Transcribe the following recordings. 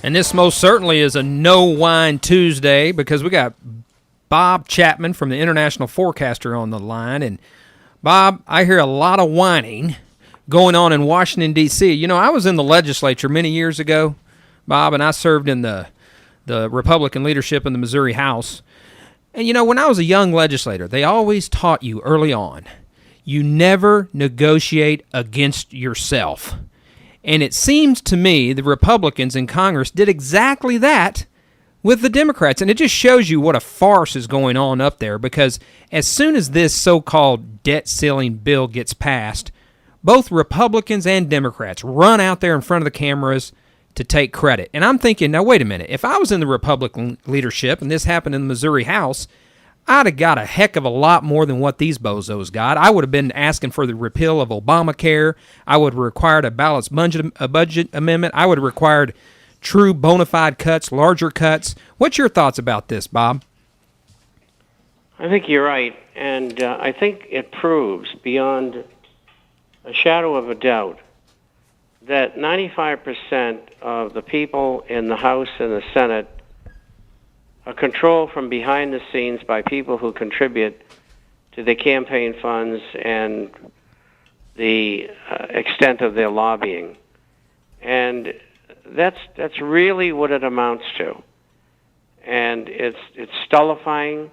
And this most certainly is a No Wine Tuesday because we got Bob Chapman from the International Forecaster on the line. And Bob, I hear a lot of whining going on in Washington, D.C. You know, I was in the legislature many years ago, Bob, and I served in the Republican leadership in the Missouri House. And, you know, when I was a young legislator, they always taught you early on, you never negotiate against yourself. And it seems to me the Republicans in Congress did exactly that with the Democrats. And it just shows you what a farce is going on up there, because as soon as this so-called debt ceiling bill gets passed, both Republicans and Democrats run out there in front of the cameras to take credit. And I'm thinking, now wait a minute, if I was in the Republican leadership and this happened in the Missouri House, I'd have got a heck of a lot more than what these bozos got. I would have been asking for the repeal of Obamacare. I would have required a balanced budget amendment. I would have required true bona fide cuts, larger cuts. What's your thoughts about this, Bob? I think you're right, and I think it proves beyond a shadow of a doubt that 95% of the people in the House and the Senate are controlled from behind the scenes by people who contribute to the campaign funds and the extent of their lobbying. And that's really what it amounts to. And it's stultifying,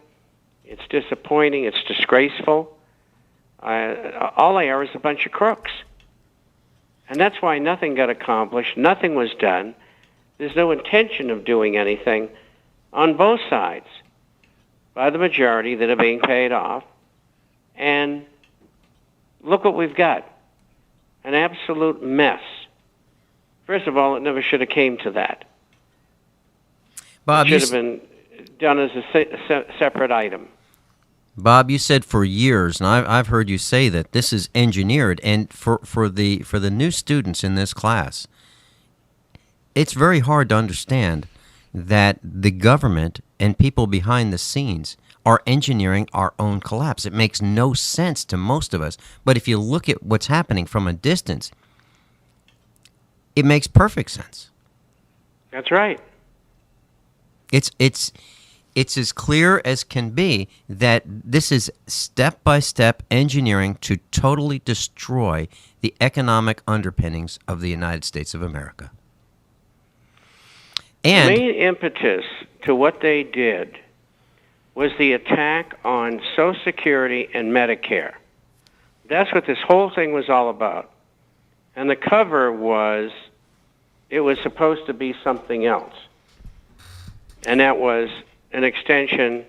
it's disappointing, it's disgraceful. All they are is a bunch of crooks. And that's why nothing got accomplished, nothing was done. There's no intention of doing anything on both sides by the majority that are being paid off. And look what we've got, an absolute mess. First of all, it never should have came to that. Bob, it should have been done as a separate item. Bob, you said for years, and I've heard you say that this is engineered, and for the new students in this class, it's very hard to understand that the government and people behind the scenes are engineering our own collapse. It makes no sense to most of us, but if you look at what's happening from a distance, it makes perfect sense. That's right. It's as clear as can be that this is step-by-step engineering to totally destroy the economic underpinnings of the United States of America. And the main impetus to what they did was the attack on Social Security and Medicare. That's what this whole thing was all about. And the cover was, it was supposed to be something else. And that was an extension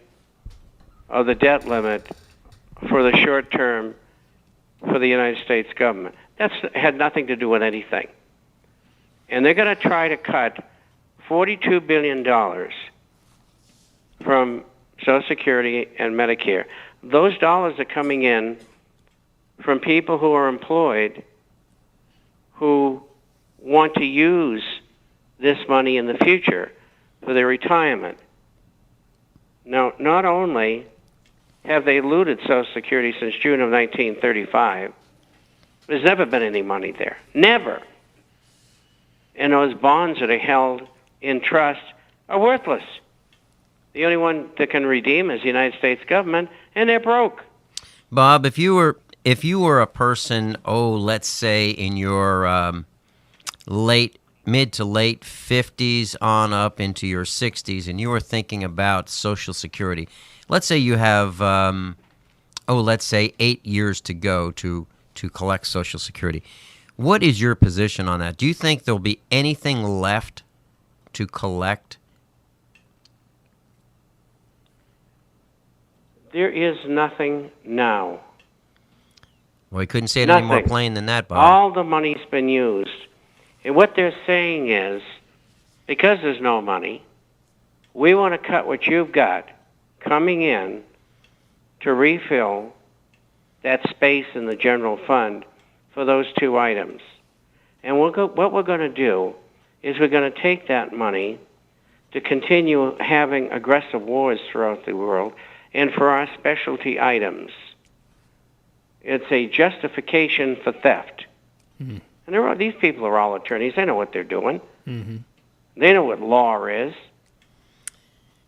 of the debt limit for the short term for the United States government. That had nothing to do with anything. And they're going to try to cut $42 billion from Social Security and Medicare. Those dollars are coming in from people who are employed who want to use this money in the future for their retirement. Now, not only have they looted Social Security since June of 1935, there's never been any money there. Never. And those bonds that are held in trust are worthless. The only one that can redeem is the United States government, and they're broke. Bob, if you were a person, let's say in your mid to late 50s on up into your 60s, and you were thinking about Social Security, let's say you have, let's say 8 years to go to collect Social Security. What is your position on that? Do you think there'll be anything left to collect? There is nothing now. Well, we couldn't say it any more plain than that, Bob. All the money's been used. And what they're saying is, because there's no money, we want to cut what you've got coming in to refill that space in the general fund for those two items. And what we're going to do is we're going to take that money to continue having aggressive wars throughout the world and for our specialty items. It's a justification for theft. Mm-hmm. And these people are all attorneys. They know what they're doing. Mm-hmm. They know what law is.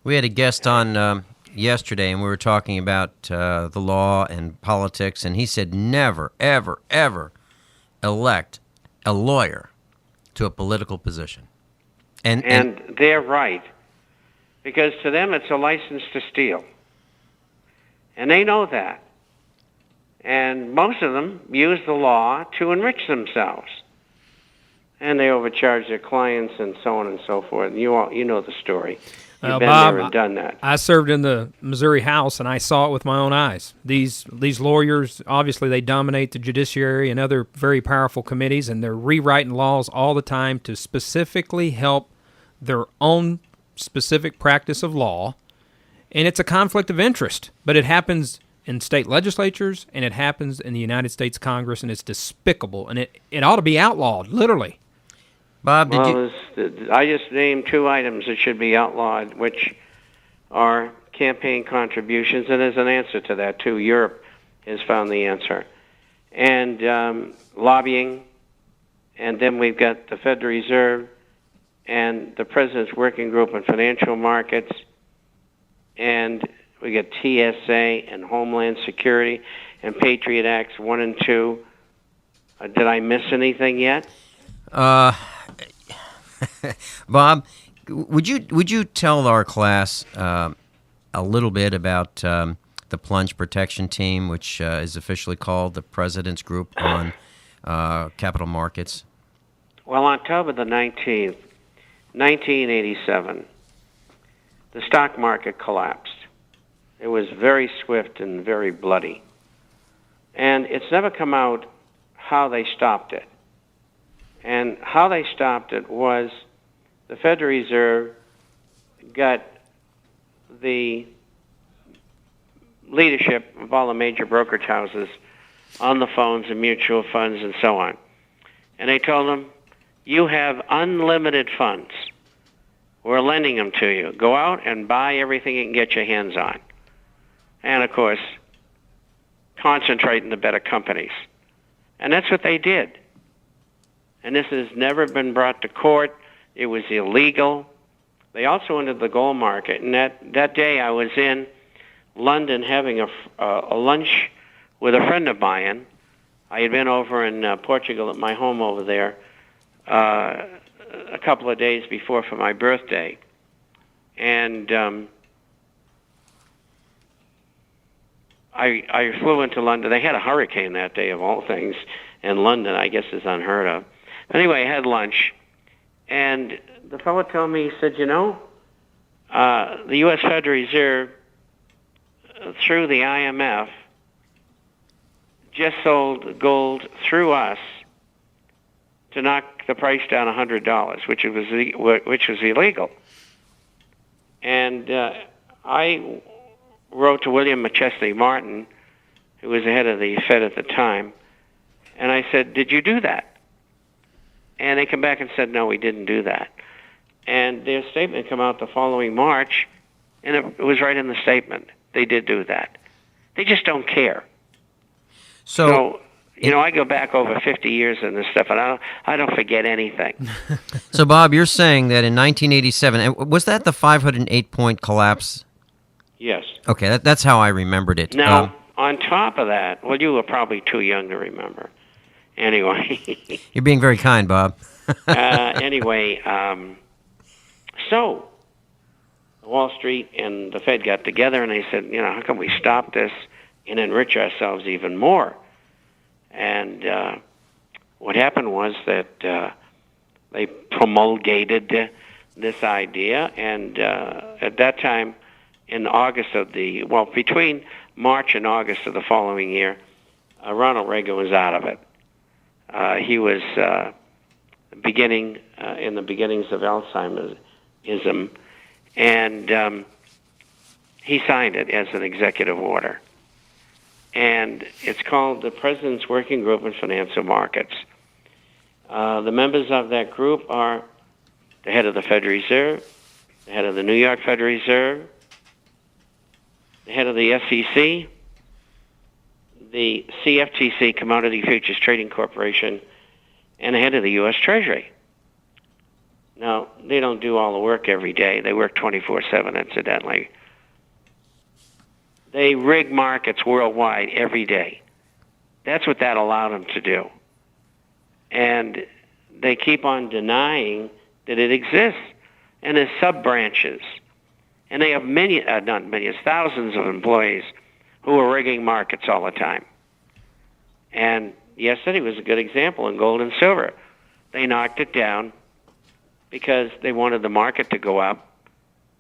We had a guest on yesterday, and we were talking about the law and politics, and he said never, ever, ever elect a lawyer to a political position. And they're right, because to them it's a license to steal. And they know that. And most of them use the law to enrich themselves. And they overcharge their clients and so on and so forth. You know the story. You've been Bob, there and done that. I served in the Missouri House, and I saw it with my own eyes. These lawyers, obviously, they dominate the judiciary and other very powerful committees, and they're rewriting laws all the time to specifically help their own specific practice of law. And it's a conflict of interest, but it happens in state legislatures, and it happens in the United States Congress, and it's despicable, and it ought to be outlawed, literally. Bob, I just named two items that should be outlawed, which are campaign contributions, and there's an answer to that, too. Europe has found the answer. And lobbying, and then we've got the Federal Reserve and the President's Working Group on Financial Markets, and we got TSA and Homeland Security and Patriot Acts 1 and 2. Did I miss anything yet? Bob, would you tell our class a little bit about the Plunge Protection Team, which is officially called the President's Group on Capital Markets? Well, on October the 19th, 1987, the stock market collapsed. It was very swift and very bloody. And it's never come out how they stopped it. And how they stopped it was the Federal Reserve got the leadership of all the major brokerage houses on the phones and mutual funds and so on. And they told them, you have unlimited funds. We're lending them to you. Go out and buy everything you can get your hands on. And, of course, concentrate in the better companies. And that's what they did. And this has never been brought to court. It was illegal. They also entered the gold market. And that day I was in London having a lunch with a friend of mine. I had been over in Portugal at my home over there a couple of days before for my birthday. And I flew into London. They had a hurricane that day, of all things, and London, I guess, is unheard of. Anyway, I had lunch, and the fellow told me, he said, the U.S. Federal Reserve, through the IMF, just sold gold through us to knock the price down $100, which was illegal. And I wrote to William McChesney Martin, who was the head of the Fed at the time, and I said, did you do that? And they come back and said, no, we didn't do that. And their statement came out the following March, and it was right in the statement. They did do that. They just don't care. So I go back over 50 years in this stuff, and I don't forget anything. So, Bob, you're saying that in 1987, was that the 508-point collapse? Yes. Okay, that's how I remembered it. Now, on top of that, well, you were probably too young to remember. Anyway. You're being very kind, Bob. Anyway, so Wall Street and the Fed got together, and they said, how can we stop this and enrich ourselves even more? And what happened was that they promulgated this idea, and at that time, in August between March and August of the following year, Ronald Reagan was out of it. He was in the beginnings of Alzheimerism, and he signed it as an executive order. And it's called the President's Working Group on Financial Markets. The members of that group are the head of the Federal Reserve, the head of the New York Federal Reserve, the head of the SEC, the CFTC, Commodity Futures Trading Corporation, and the head of the U.S. Treasury. Now, they don't do all the work every day. They work 24/7, incidentally. They rig markets worldwide every day. That's what that allowed them to do. And they keep on denying that it exists. And there's sub-branches. And they have not many, thousands of employees who are rigging markets all the time. And yesterday was a good example in gold and silver. They knocked it down because they wanted the market to go up,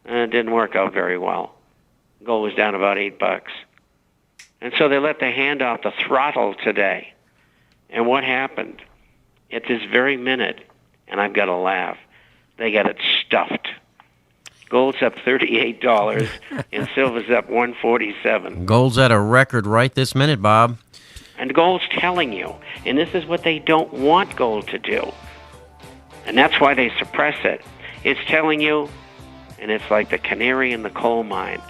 and it didn't work out very well. Gold was down about $8. And so they let the hand off the throttle today. And what happened? At this very minute, and I've got to laugh, they got it stuffed. Gold's up $38 and silver's up $147. Gold's at a record right this minute, Bob. And gold's telling you, and this is what they don't want gold to do. And that's why they suppress it. It's telling you, and it's like the canary in the coal mine.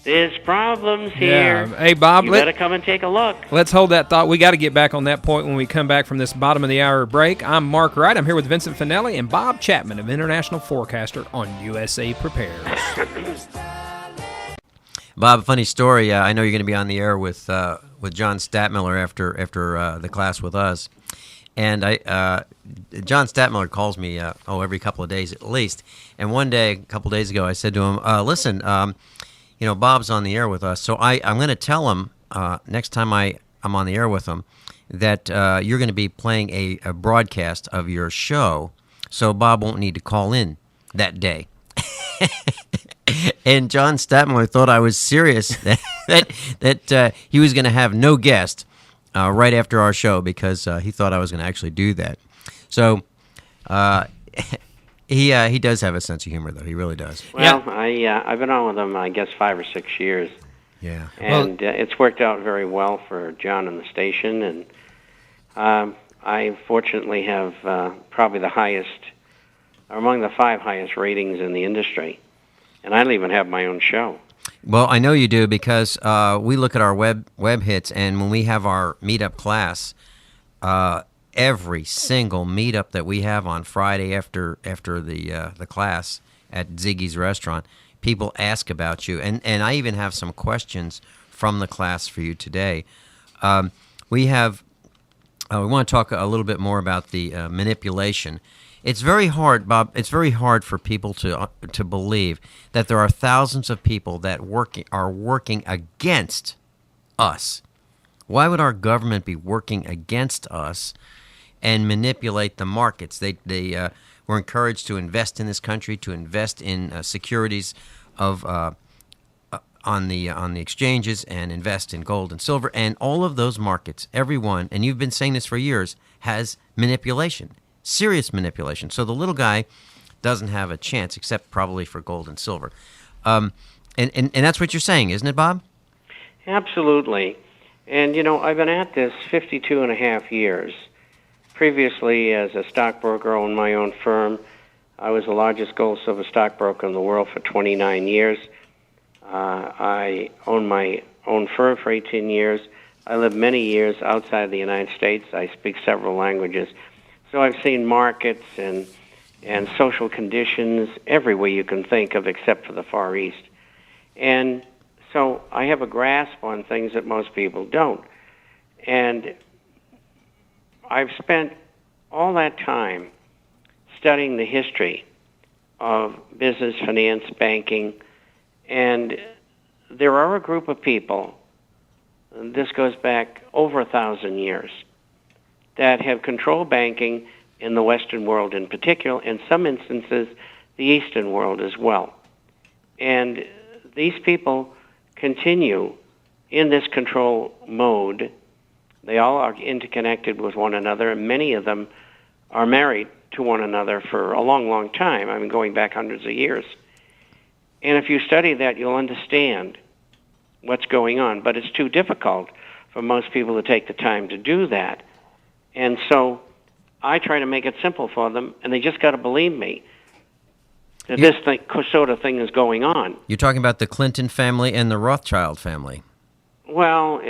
There's problems here. Yeah. Hey, Bob, you better come and take a look. Let's hold that thought. We got to get back on that point when we come back from this bottom of the hour break. I'm Mark Wright. I'm here with Vincent Finelli and Bob Chapman of International Forecaster on USA Prepares. Bob, a funny story. I know you're going to be on the air with John Statmiller after the class with us, and John Statmiller calls me every couple of days at least. And one day, a couple of days ago, I said to him, "Listen, Bob's on the air with us, so I'm going to tell him next time I'm on the air with him that you're going to be playing a broadcast of your show, so Bob won't need to call in that day." And John Statmiller thought I was serious that he was going to have no guest right after our show because he thought I was going to actually do that. So he does have a sense of humor, though. He really does. Well, I've been on with him, I guess, 5 or 6 years. Yeah. And it's worked out very well for John and the station. And I fortunately have probably the highest, or among the 5 highest ratings in the industry. And I don't even have my own show. Well, I know you do because we look at our web hits, and when we have our meetup class, every single meetup that we have on Friday after the class at Ziggy's restaurant, people ask about you, and I even have some questions from the class for you today. We want to talk a little bit more about the manipulation. It's very hard, Bob. It's very hard for people to believe that there are thousands of people that are working against us. Why would our government be working against us and manipulate the markets? They were encouraged to invest in this country, to invest in securities of on the exchanges, and invest in gold and silver, and all of those markets. Everyone, and you've been saying this for years, has manipulation. Serious manipulation. So the little guy doesn't have a chance, except probably for gold and silver. And that's what you're saying, isn't it, Bob? Absolutely. And, I've been at this 52 and a half years. Previously, as a stockbroker, owned my own firm. I was the largest gold-silver stockbroker in the world for 29 years. I owned my own firm for 18 years. I lived many years outside the United States. I speak several languages. So I've seen markets and social conditions everywhere you can think of except for the Far East. And so I have a grasp on things that most people don't. And I've spent all that time studying the history of business, finance, banking, and there are a group of people, and this goes back over 1,000 years, that have controlled banking in the Western world in particular, in some instances, the Eastern world as well. And these people continue in this control mode. They all are interconnected with one another, and many of them are married to one another for a long, long time, going back hundreds of years. And if you study that, you'll understand what's going on. But it's too difficult for most people to take the time to do that. And so I try to make it simple for them, and they just got to believe me that this sort of thing is going on. You're talking about the Clinton family and the Rothschild family. Well,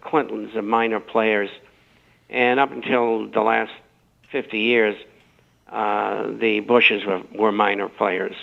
Clintons are minor players, and up until the last 50 years, the Bushes were minor players.